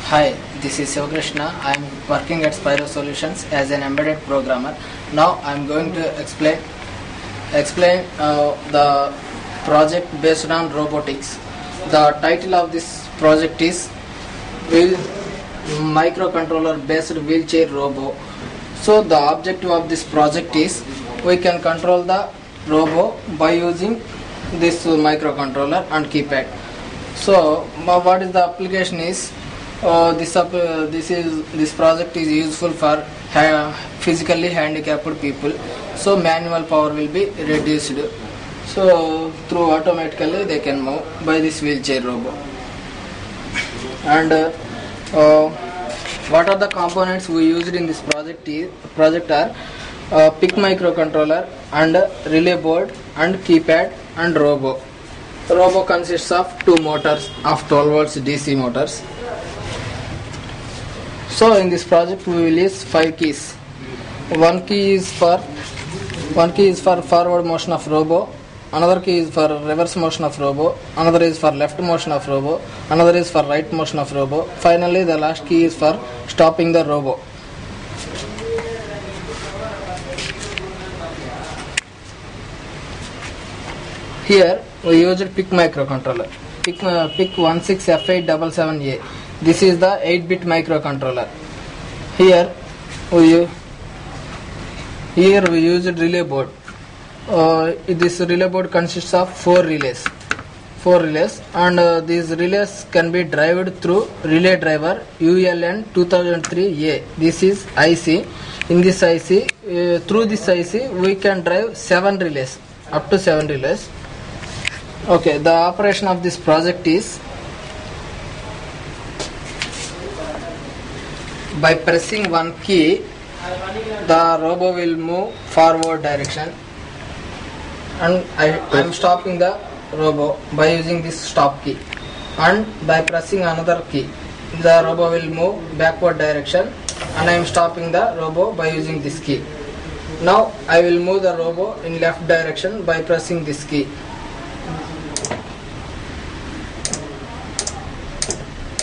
Hi, this is Sivakrishna. I am working at Spyro Solutions as an embedded programmer. Now I am going to explain the project based on robotics. The title of this project is Wheel Microcontroller Based Wheelchair Robo. So the objective of this project is we can control the robo by using this microcontroller and keypad. So what is the application is this project is useful for physically handicapped people. So manual power will be reduced. So through automatically they can move by this wheelchair robo. And what are the components we used in this project are PIC microcontroller and relay board and keypad and robo. Robo consists of two motors of 12 volts DC motors. So in this project we will use 5 keys. One key is for forward motion of robo, another key is for reverse motion of robo, another is for left motion of robo, another is for right motion of robo. Finally the last key is for stopping the robo. Here we used PIC microcontroller, PIC 16F877A. This is the 8-bit microcontroller. Here we used relay board. This relay board consists of 4 relays, and these relays can be driven through relay driver ULN 2003A. This is IC. In this IC, through this IC we can drive 7 relays, up to 7 relays. Okay, the operation of this project is by pressing one key, the robo will move forward direction, and I am stopping the robo by using this stop key, and by pressing another key, the robo will move backward direction, and I am stopping the robo by using this key. Now I will move the robo in left direction by pressing this key,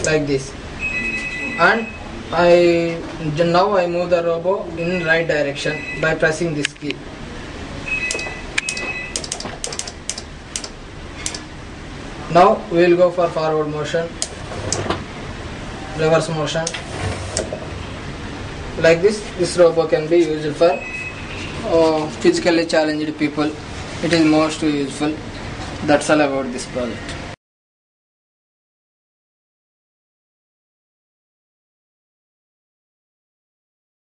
like this, and now I move the robo in right direction by pressing this key. Now we will go for forward motion, reverse motion, like this. This robo can be used for physically challenged people. It is most useful. That's all about this project.